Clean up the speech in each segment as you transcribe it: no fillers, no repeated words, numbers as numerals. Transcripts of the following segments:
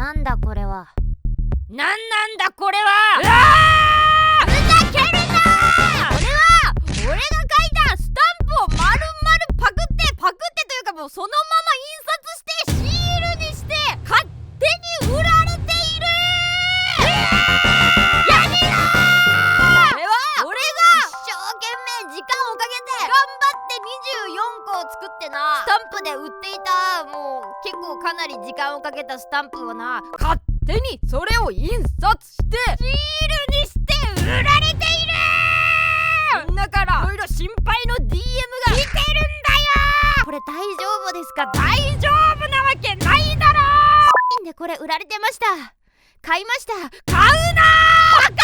なんだこれは。なんだこれは。ふざけるなー。これは俺が書いたスタンプを丸々パクってというか、もうそのまま印刷してシールにして勝手に売られている。やめろー。これは俺が一生懸命時間をかけて頑張って24個を作ってな、スタンプで売っていた、もう結構かなり時間をかけたスタンプをな、勝手にそれを印刷してシールにして売られている。みんなからいろいろ心配の DM が来てるんだよ。これ大丈夫ですか？大丈夫なわけないだろでこれ売られてました。買いました。買うなーバカ野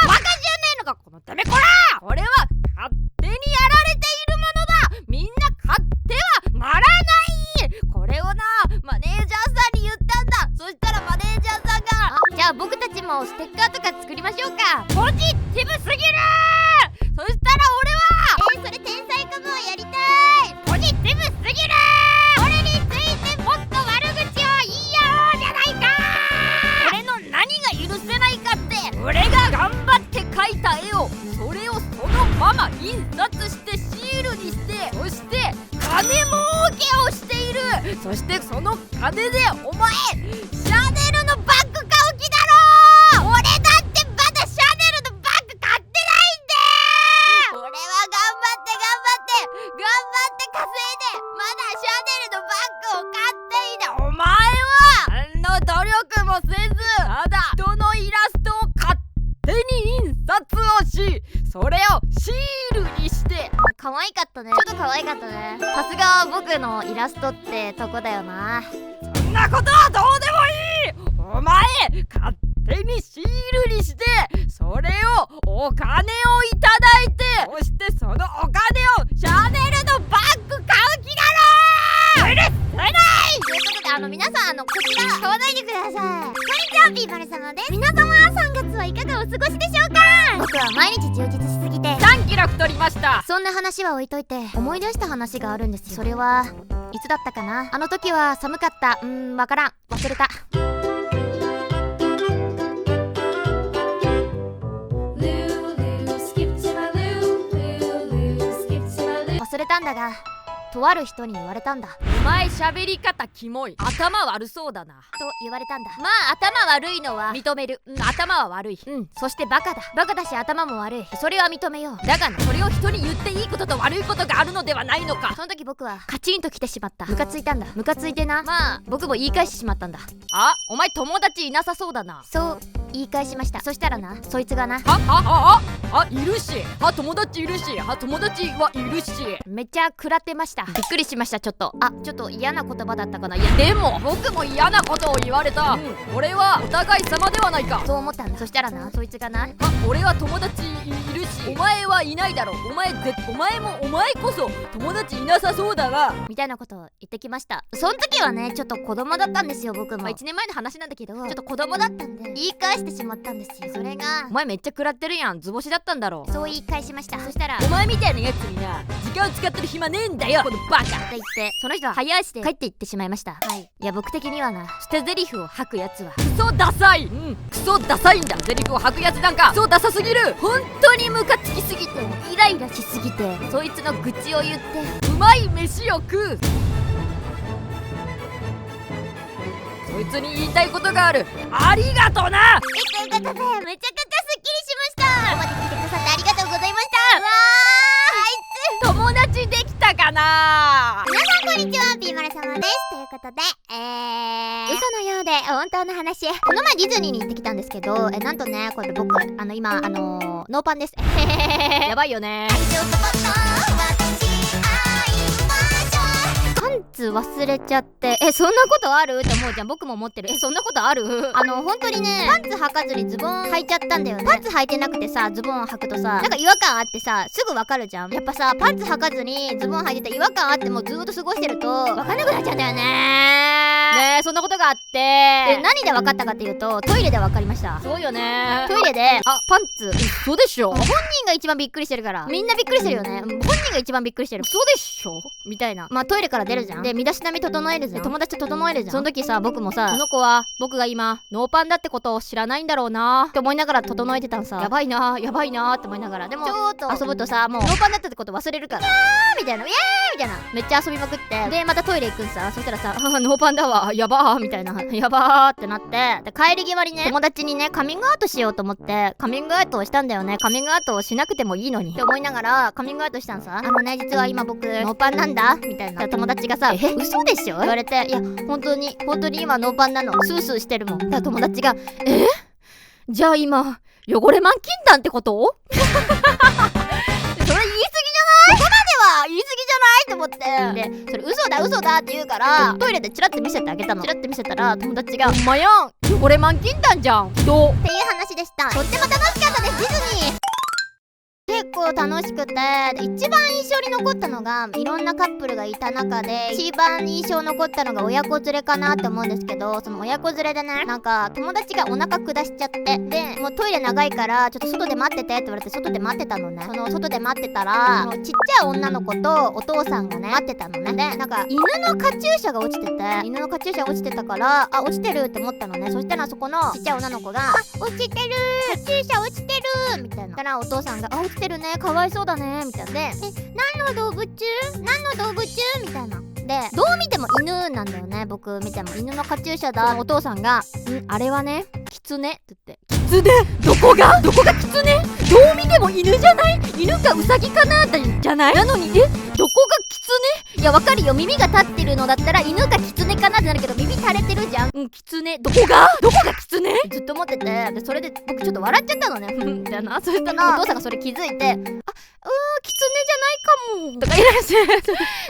郎。バカじゃねえのかこのてめこら。これは勝手にやられているものだ。みんな買ってはならない。これをなマネージャーさんに言ったんだ。そしたらマネージャーさんが、じゃあ僕たちもステッカーとか作りましょうか。ポジティブすぎる。そしたら俺はそれ天才かもやりたい。ポジティブすぎる。俺についてもっと悪口を言い合おうじゃないか。俺の何が許せないかって、俺が頑張って描いた絵をそれをそのまま印刷してシールにして、そして金儲けをしている。そしてその金でお前シャネルのバッグ買う気だろ。俺だってまだシャネルのバッグ買ってないんで。俺は頑張って稼いでまだシャネルのバッグを買っていた。お前は何の努力もせず、ただ人のイラストを勝手に印刷をし、それをシールにして。可愛かったね。ちょっと可愛かったね。さすが僕のイラストってとこだよな。そんなことはどうでもいい。お前勝手にシールにして、それをお金をいただいて、そしてそのお金をシャネルのバッグ買う気だろ。許せない。ということで皆さんこちら買わないでください。こんにちは、ビーバル様です。皆様3月はいかがお過ごしでしょうか？僕は毎日充実しすぎて3キロ太りました。そんな話は置いといて思い出した話があるんですよ。それはいつだったかな。あの時は寒かった。わからん。忘れた。忘れたんだが、とある人に言われたんだ。お前喋り方キモい。頭悪そうだな。と言われたんだ。まあ頭悪いのは認める。頭は悪い。そしてバカだ。バカだし頭も悪い。それは認めよう。だがそれを人に言っていいことと悪いことがあるのではないのか。その時僕はカチンと来てしまった。ムカついたんだ。ムカついてな、まあ僕も言い返してしまったんだ。お前友達いなさそうだな。そう言い返しました。そしたらな、そいつがな、いるし、友達いるし、友達はいるし、めっちゃ食らってました。びっくりしました。ちょっと嫌な言葉だったかな。いやでも僕も嫌なことを言われた。俺はお互い様ではないか。そう思ったんだ。そしたらな、そいつがな、俺は友達いるし、お前はいないだろ。お前こそ友達いなさそうだわ、みたいなことを言ってきました。その時はね、ちょっと子供だったんですよ。僕も1年前の話なんだけど、ちょっと子供だったんで言い返してしまったんですよ。それが、お前めっちゃ食らってるやん。図星だったんだろ。そう言い返しました。そしたら、お前みたいなやつにな、時間を使ってる暇ねえんだよこのバカって言って、その人は早足で帰っていってしまいました。いや僕的にはな、捨て台詞を吐くやつはクソダサい。クソダサいんだ。台詞を吐くやつなんかクソダサすぎる。本当にムカつきすぎて、イライラしすぎて、そいつの愚痴を言ってうまい飯を食う。そいつに言いたいことがある。ありがとな。ということで、めちゃくちゃすっきりしました。ここまで聞いてくださってありがとうございました。友達できたかな。皆さんこんにちは、ビーマル様です。ということで、嘘のようで本当の話。この前ディズニーに行ってきたんですけど、なんとね、これ僕今ノーパンです。やばいよね。パンツ忘れちゃって、そんなことあるって思うじゃん。僕も思ってる。そんなことある？本当にね、パンツ履かずにズボン履いちゃったんだよね。パンツ履いてなくてさ、ズボン履くとさ、なんか違和感あってさ、すぐわかるじゃん。やっぱさ、パンツ履かずにズボン履いてて違和感あってもずーっと過ごしてるとわかんなくなっちゃうんだよね。ねえ、そんなことがあって、で何で分かったかっていうと、トイレで分かりました。すごいよね。トイレでパンツ、そうでしょ。本人が一番びっくりしてるから、みんなびっくりしてるよね。本人が一番びっくりしてる。そうでしょみたいな。まあトイレから出るじゃん。で身だしなみ整えるじゃん。友達と整えるじゃん。その時さ、僕もさ、この子は僕が今ノーパンだってことを知らないんだろうなって思いながら整えてたんさ。やばいなやばいなって思いながら、でもちょっと遊ぶとさ、もうノーパンだったってこと忘れるから、みたいな、イエーイみたいな、めっちゃ遊びまくって、でまたトイレ行くんさ。そしたらさ、ノーパンだわ、やばーみたいな、やばーってなって、で帰り際にね、友達にねカミングアウトしようと思ってカミングアウトをしたんだよね。カミングアウトをしなくてもいいのにって思いながらカミングアウトしたんさ。実は今僕ノーパンなんだみたいな。友達がさ、嘘でしょ言われて、いや本当に今ノーパンなの、スースーしてるもん。だから友達が、じゃあ今汚れ満金弾ってことそれ言い過ぎじゃない？そこまでは言い過ぎじゃないと思って、でそれ嘘だって言うから、トイレでチラッて見せてあげたの。チラッて見せたら友達が、ほんまやん、汚れ満金弾じゃん、どうっていう話でした。とっても楽しかったです、ディズニー。結構楽しくて、一番印象に残ったのが、いろんなカップルがいた中で一番印象残ったのが親子連れかなって思うんですけど、その親子連れでね、なんか友達がお腹下しちゃって、でもうトイレ長いからちょっと外で待っててって言われて、外で待ってたのね。その外で待ってたら、ちっちゃい女の子とお父さんがね待ってたのね。でなんか犬のカチューシャが落ちてて、犬のカチューシャ落ちてたから、落ちてるって思ったのね。そしたらそこのちっちゃい女の子が、落ちてる、カチューシャ落ちてるみたいな。だからお父さんが、落ちてるね、かわいそうだねみたいな。で、何の動物みたいな。でどう見ても犬なんだよね。僕見ても犬のカチューシャだ。お父さんが、あれはね、キツネって言って。キツネ？どこがキツネ？どう見ても犬じゃない？犬かウサギかなってじゃない？なのにどこがキツネ？いやわかるよ、耳が立ってるのだったら犬かキツネかなってなるけど、耳垂れてるじゃん。キツネ、どこがキツネ？ずっと思ってて、でそれで僕ちょっと笑っちゃったのね。みたいな。そしたらお父さんがそれ気づいて、キツネじゃないかもとか言い出して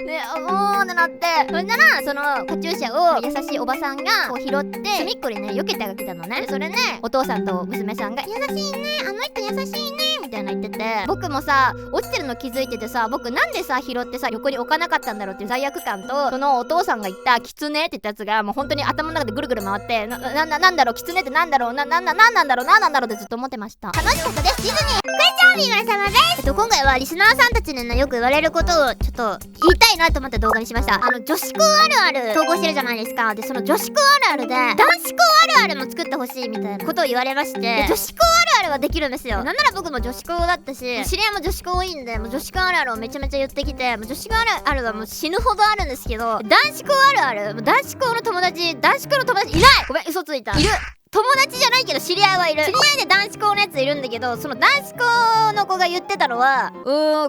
で、ってなって、そしたらそのカチューシャを優しいおばさんがこう拾って隅っこにね避けてあげたのね。でそれね、お父さんと娘さんが、優しいね、あの人優しいねみたいな言ってて、僕もさ落ちてるの気づいててさ、僕なんでさ拾ってさ横に置かなかったんだろうっていう罪悪感と、そのお父さんが言ったキツネって言ったやつがもう本当に頭の中でぐるぐる回って、なんだろう、キツネってなんだろう、なんなんだろうってずっと思ってました。楽しかったです。ディズニークエスチョンビーマル様です。今回はリスナーさんたちにねよく言われることをちょっと言いたいなと思って動画にしました。女子校あるある投稿してるじゃないですか。でその女子校あるあるで男子校あるあるも作ってほしいみたいなことを言われまして、女子校あるあるはできるんですよ。なんなら僕も女子校だったし、知り合いも女子校多いんで、もう女子校あるあるをめちゃめちゃ言ってきて、もう女子校あるあるはもう死ぬほどあるんですけど、男子校あるある、もう男子校の友達いない。ごめん、嘘ついた。いる。友達じゃないけど知り合いはいる。知り合いで男子校のやついるんだけど、その男子校の子が言ってたのは、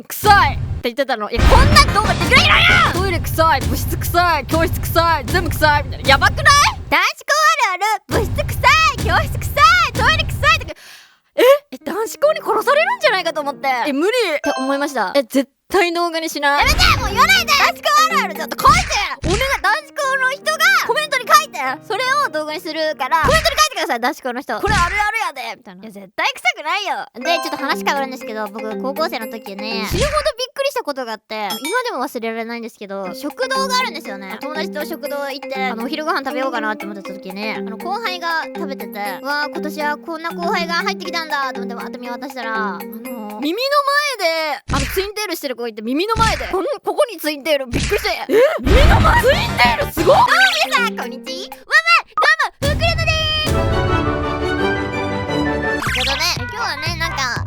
臭いって言ってたの。いや、こんな動画できないのよ。トイレ臭い、部室臭い、教室臭い、全部臭いみたいな。やばくない？男子校あるある、部室臭い、教室臭い、トイレ臭いとか、男子校に殺されるんじゃないかと思って、無理って思いました。絶対動画にしない。やめて、もう言わないで。男子校あるあるちょっと書いて、お願い。男子校の人がコメントに書いて、それを動画にするからコメントに書いてください。男子校の人、これあるあるやでみたいな。いや絶対臭くないよ。でちょっと話変わるんですけど、僕高校生の時ね、死ぬほどびっくりしたことがあって、今でも忘れられないんですけど、食堂があるんですよね。友達と食堂行ってお昼ご飯食べようかなって思った時ね、後輩が食べてて、うわー今年はこんな後輩が入ってきたんだと思ってわーって見渡したら、耳の前でツインテールしてる子いて、耳の前でここにツインテール、びっくりして。耳の前ツインテールすごい。皆さんこんにちは。どうもふくれのでーす。今日はね、なんかっ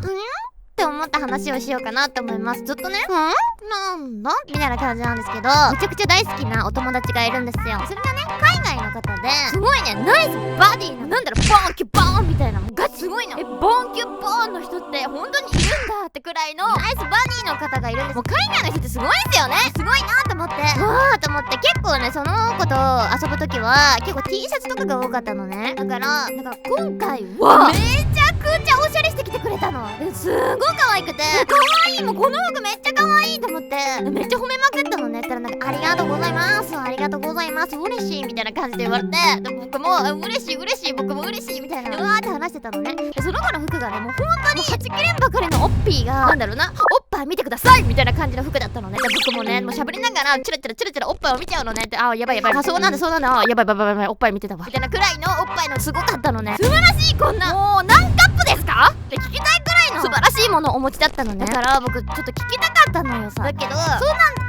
て思った話をしようかなって思います。ずっとね、なんだみたいな感じなんですけど、めちゃくちゃ大好きなお友達がいるんですよ。それがね、海外の方ですごいね、ナイスバディな、なんだろう、ボーンキュボーンみたいな、ガチすごいの。ボーンキュボーンの人って本当にいるんだってくらいのナイスバディの方がいるんです。もう海外の人ってすごいですよね。すごいなと思って、わーと思って、結構ねその子と遊ぶ時は結構 T シャツとかが多かったのね。だからなんか今回はめちゃくちゃおしゃれしてきてくれたの。すごい可愛くて、可愛い、もうこの服めっちゃ可愛いと思って、めっちゃ褒めまくったのね。ったらなんか、ありがとうございます、ありがとうございます、嬉しいみたいな感じで言われて、で僕も嬉しい、僕も嬉しいみたいな、うわーって話してたのね。でその子の服がね、もう本当にはちきれんばかりのおっぴーが、なんだろうな、おっぱぱい見てくださいみたいな感じの服だったのね。で僕もねもうしゃべりながらチラチラおっぱいを見ちゃうのねって、あやばいそうなんだやばいおっぱい見てたわみたいなくらいのおっぱいのすごかったのね。素晴らしい、こんなもう何カップですかって聞きたいくらいの素晴らしいものをお持ちだったのね。だから僕ちょっと聞きたかったのよさ。だけどそんな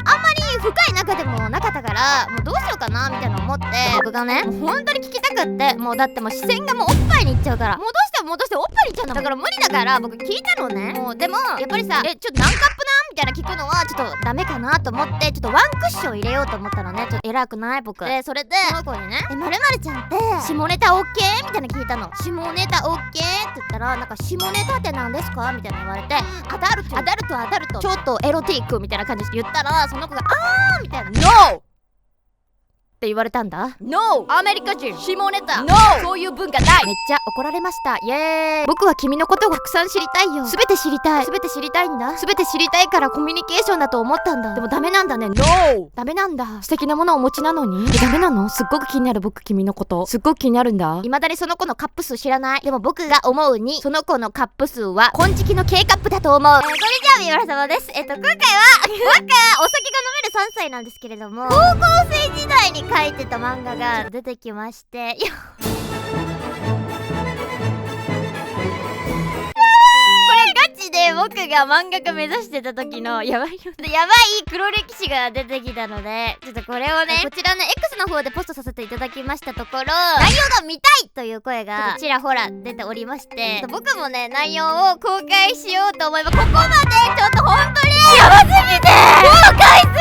あんまり深い中でもなかったから、もうどうしようかなみたいな思って、僕がねもう本当に聞きたくって、もうだってもう視線がもうおっぱいにいっちゃうから、もうどうしておっぱいにいっちゃうのだから無理だから僕聞いたのね。もうでもやっぱりさ、ちょっと何カップなんみたいな聞くのはちょっとダメかなと思って、ちょっとワンクッション入れようと思ったのね。ちょっと偉くない僕で、それでその子にね「まるちゃんって下ネタオッケー?」みたいな聞いたの。下ネタオッケーって言ったら、なんか下ネタって何ですかみたいな言われて、アダルトちょっとエロティックみたいな感じで言ったら、その子が「あー」みたいな「NO!」って言われたんだ。 NO! アメリカ人下ネタ NO! そういう文化ない。めっちゃ怒られました。イエーイ。僕は君のことをたくさん知りたいよ。すべて知りたいんだ。すべて知りたいからコミュニケーションだと思ったんだ。でもダメなんだね。 NO! ダメなんだ。素敵なものをお持ちなのにダメなの。すっごく気になる。僕君のことすっごく気になるんだ。未だにその子のカップ数知らない。でも僕が思うにその子のカップ数は金色の K カップだと思う。こんにちは、みわら様です。今回は僕はお酒が飲める3歳なんですけれども、高校生時代に書いてた漫画が出てきまして、で僕が漫画家目指してた時のやばい黒歴史が出てきたので、ちょっとこれをねこちらの X の方でポストさせていただきましたところ、内容が見たいという声がちらほら出ておりまして、僕もね内容を公開しようと思えば、ここまでちょっと本当にやばすぎて公開する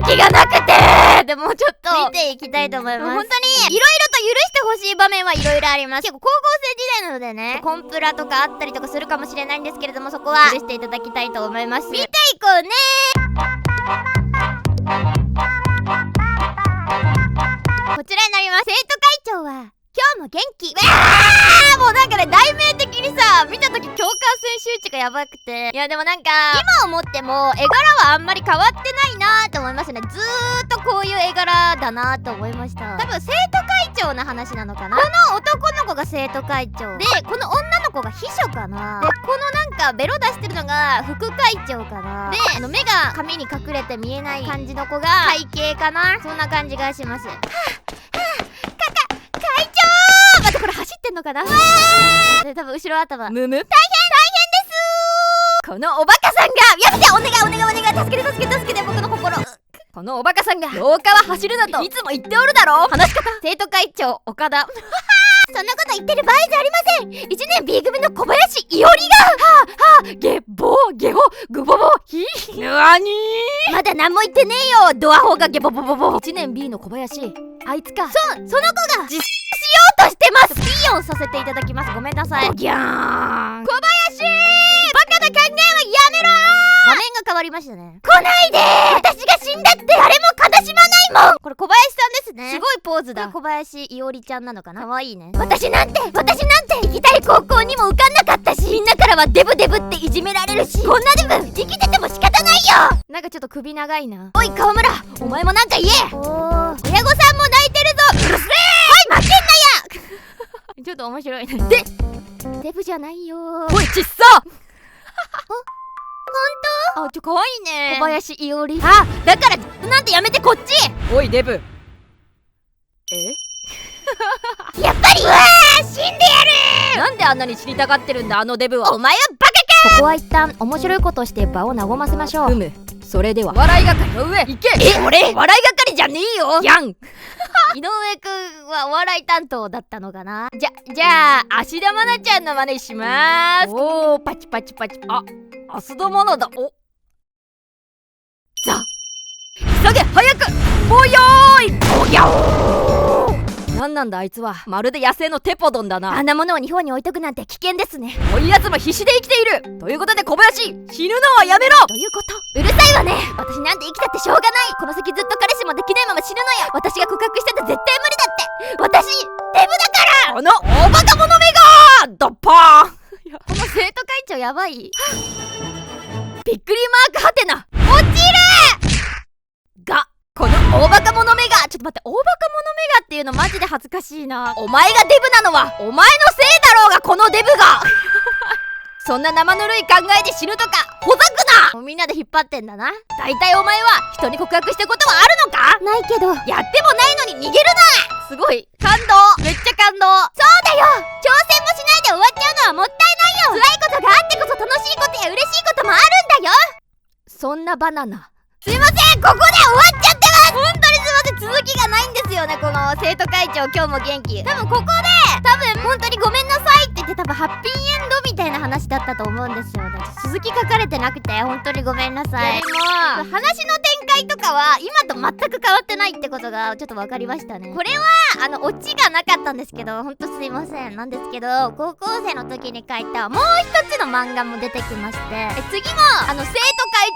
勇気がなくて、でもちょっと見ていきたいと思います。本当にいろいろと許してほしい場面はいろいろあります。結構高校生時代なのでね、コンプラとかあったりとかするかもしれないんですけれども、そこは許していただきたいと思います。見ていこうね。こちらになります。生徒会長は今日も元気。もうなんかね題名的にさ、見た時共感性周知がやばくて、いやでもなんか今思っても絵柄はあんまり変わってないなと思いますね。ずーっとこういう絵柄だなと思いました。多分生徒会長の話なのかな。この男の子が生徒会長で、この女の子が秘書かな。でこのなんかベロ出してるのが副会長かな。で目が髪に隠れて見えない感じの子が会計かな。そんな感じがします。会長またこれ走ってんのかな。で多分後ろ頭むむ大変ですこのおバカさんが、やめて、お願い助けて僕の心。このおバカさんが廊下は走るなといつも言っておるだろう。話し方生徒会長岡田そんなこと言ってる場合じゃありません。1年 B 組の小林伊織がゲボゲホグボボヒなにまだ何も言ってねえよ。ドアホがゲボボボボ。1年 B の小林、あいつか。その子が実しようとしてます。ピーヨンさせていただきます。ごめんなさい。ギャーン小林バカな考えはやめろ。場面が変わりましたね。来ないでー。私が死んだって誰も悲しまないもん。これ小林さんですね。すごいポーズだ。小林伊織ちゃんなのかな。可愛いね。私なんて行きたい高校にも受かんなかったし、みんなからはデブっていじめられるし、こんなデブ生きてても仕方ないよ。なんかちょっと首長いな。おい川村、お前もなんか言え。親御さんも泣いてるぞ。うるせえ。はい負けんなやちょっと面白いね。デブじゃないよー。おいちっさほんと？可愛いね。小林伊織。だからなんてやめてこっち。おいデブ。やっぱりうわー死んでやる。なんであんなに死にたがってるんだあのデブは。お前はバカか。ここは一旦面白いことをして場を和ませましょう。それでは笑い係の上行け。俺笑い係じゃねえよ。やん井上くんはお笑い担当だったのかな。じゃあ芦田愛菜ちゃんの真似しまーす。おーパチパチパチ。芦田愛菜だ。急げ早く。ぼよーいぼぎゃおー。なんなんだあいつは。まるで野生のテポドンだな。あんなものを日本に置いとくなんて危険ですね。こういうやつも必死で生きている。ということで小林、死ぬのはやめろ。どういうこと。うるさいわね。私なんて生きたってしょうがない。この先ずっと彼氏もできないまま死ぬのよ。私が告白してて絶対無理だって。私デブだから。この大バカ者めがドッパーンこの生徒会長やばいびっくりマークハテナ落ちるがこの大バカ者めが。ちょっと待って、大バカ者めがっていうのマジで恥ずかしいな。お前がデブなのはお前のせいだろうが。このデブがそんな生ぬるい考えで死ぬとかほざくな。もうみんなで引っ張ってんだな。大体お前は人に告白したことはあるのか。ないけど。やってもないのに逃げるな。すごい感動、めっちゃ感動。そうだよ、挑戦もしないで終わっちゃうのはもったいないよ。辛いことがあってこそ楽しいことや嬉しいこともあるんだよ。そんなバナナ。すいません、ここで終わっちゃってます。本当にすいません、続きがないんですよね。この生徒会長今日も元気。多分ここで本当にごめんなさいって言って多分ハッピーエンドみたいな話だったと思うんですよね。続き書かれてなくて本当にごめんなさい。でも話の展開とかは今と全く変わってないってことがちょっと分かりましたね。これはオチがなかったんですけど、ほんとすいませんなんですけど、高校生の時に書いたもう一つの漫画も出てきまして、次も生徒会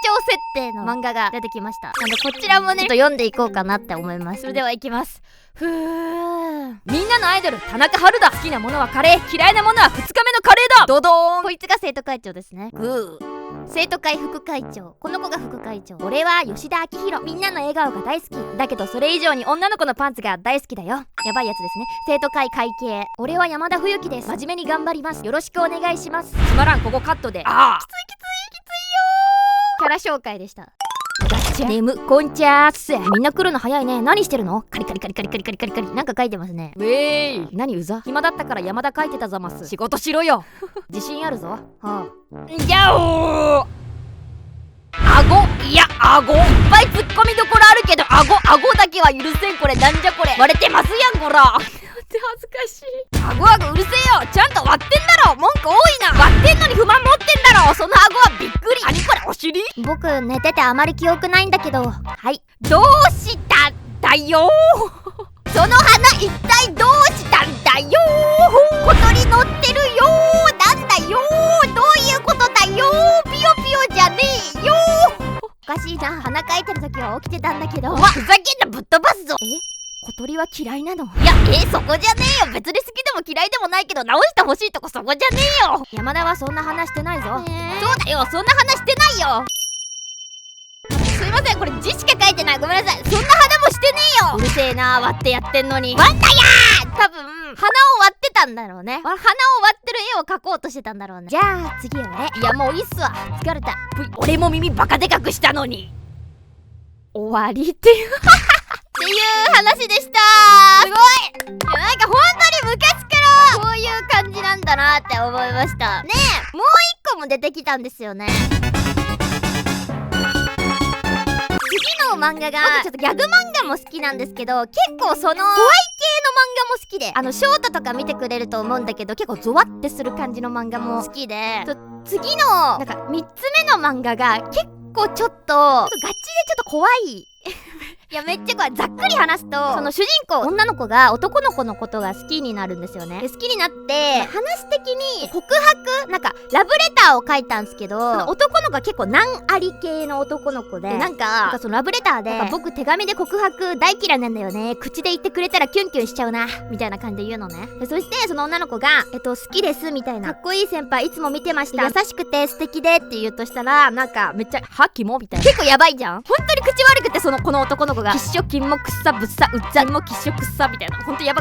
長設定の漫画が出てきました。なんでこちらもねちょっと読んでいこうかなって思います。それではいきます。ふー、みんなのアイドル田中春だ。好きなものはカレー、嫌いなものは2日目のカレーだ。ドドーン。こいつが生徒会長ですね。グー。生徒会副会長、この子が副会長。俺は吉田明宏。みんなの笑顔が大好きだけどそれ以上に女の子のパンツが大好きだよ。やばいやつですね。生徒会会計、俺は山田冬樹です。真面目に頑張ります、よろしくお願いします。つまらん、ここカットで。ああ、きついよー。キャラ紹介でした。ガッチャネームこんちゃーっす。みんな来るの早いね。何してるの。カリカリカリカリカリカリカリカリ。なんか書いてますね。ウェーイ。何うざ。暇だったから山田書いてたざます。仕事しろよ。自信あるぞ。はあ。じゃおー。顎、いや顎いっぱいツッコミどころあるけど顎だけは許せん。これなんじゃこれ。割れてますやんこら。って恥ずかしい。顎うるせえよ。ちゃんと割ってんだろ。文句多いな。割ってんのに不満持ってんだろ。その顎はびっくり。何これお尻。僕寝ててあまり記憶ないんだけど。はい。どうしたんだよー。その花一体どうしたんだよー。小鳥乗ってるよー。なんだよー。どういうことだよー。ピヨピヨじゃねえよー。おかしいな、鼻かいてる時は起きてたんだけど。ふざけんな、ぶっ飛ばすぞ。小鳥は嫌いなの？いや、そこじゃねえよ。別に好きでも嫌いでもないけど直してほしいとこそこじゃねえよ。山田はそんな話してないぞ。そうだよ、そんな話してないよ。すいません、これ字しか書いてない。ごめんなさい。そんな花もしてねえよ。うるせえな、割ってやってんのに。割ったやー。多分鼻を割ってたんだろうね。鼻を割ってる絵を描こうとしてたんだろうね。じゃあ次俺。いやもういいっすわ、疲れた。俺も耳バカでかくしたのに。終わりっていうっていう話でした。すごい。なんか本当に昔からこういう感じなんだなって思いました。ねえ、もう一個も出てきたんですよね。次の漫画が僕ちょっとギャグ漫画も好きなんですけど、結構その怖い系の漫画も好きで、ショートとか見てくれると思うんだけど、結構ゾワってする感じの漫画も好きで、次のなんか3つ目の漫画が結構ちょっとガチでちょっと怖いいやめっちゃ怖い。ざっくり話すと、その主人公女の子が男の子のことが好きになるんですよね。で好きになって話的に告白、なんかラブレターを書いたんですけど、その男の子が結構難あり系の男の子で、なんかそのラブレターで僕手紙で告白大嫌いなんだよね、口で言ってくれたらキュンキュンしちゃうなみたいな感じで言うのね。でそしてその女の子が好きですみたいな、かっこいい先輩いつも見てました、優しくて素敵でって言うとしたら、なんかめっちゃはキモみたいな、結構やばいじゃん。本当に口悪くて、この男の子がきっしょ金もくっさぶっさうっざもきっしょくっさみたいな、ほんとやば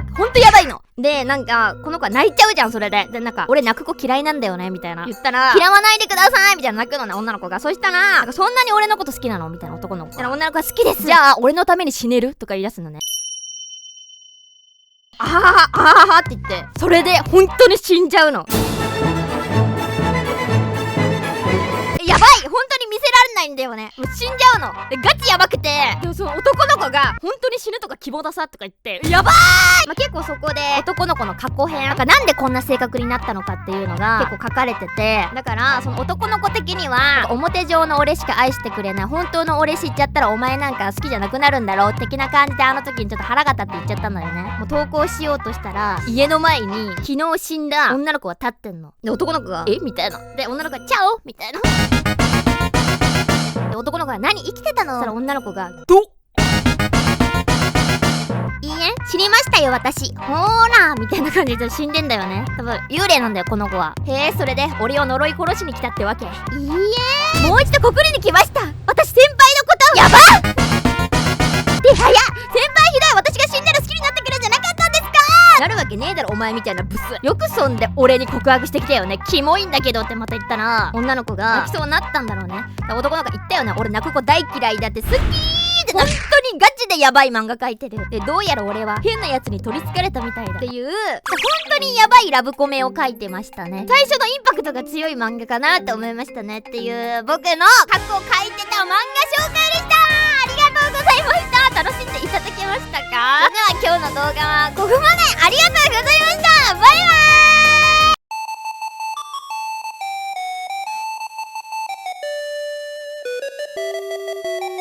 いので、なんかこの子は泣いちゃうじゃん。それでなんか俺泣く子嫌いなんだよねみたいな言ったら、嫌わないでくださいみたいな泣くのね、女の子が。そしたらなんかそんなに俺のこと好きなのみたいな、男の子が。女の子が好きです、じゃあ俺のために死ねるとか言い出すのね。あははあははって言って、それで本当に死んじゃうの。やばい、本当に見せられないんだよね。もう死んじゃうので、ガチやばくて、でもその男の子が本当に死ぬとか希望ださとか言ってやばーい、まあ、結構そこで男の子の過去編、なんでこんな性格になったのかっていうのが結構書かれてて、だからその男の子的には表上の俺しか愛してくれない、本当の俺知っちゃったらお前なんか好きじゃなくなるんだろう的な感じで、あの時にちょっと腹が立って言っちゃったのよね。もう投稿しようとしたら、家の前に昨日死んだ女の子が立ってんので、男の子がみたいな、で女の子がチャオみたいなで男の子が何生きてたの？そしたら女の子がいいえ、死にましたよ私、ほーらみたいな感じで死んでんだよね。多分幽霊なんだよこの子は。へえ、それで俺を呪い殺しに来たってわけ？いいえ、もう一度告りに来ました。私先輩のことやばっで、先輩ひどい、私が死んだら好きになってくれるんじゃなかったんですか？なるわけねえだろお前みたいなブス。よくそんで俺に告白してきたよね。キモいんだけどってまた言ったら女の子が泣きそうになったんだろうね。男の子言ったよね、俺泣く子大嫌いだって好きーって本当にガチでやばい漫画描いてる。でどうやら俺は変なやつに取りつかれたみたいだっていう本当にやばいラブコメを描いてましたね。最初のインパクトが強い漫画かなって思いましたねっていう僕の過去を描いてた漫画紹介でした。ありがとうございました。楽しんでいただけましたか？それでは今日の動画はここまで。ありがとうございました。バイバーイ。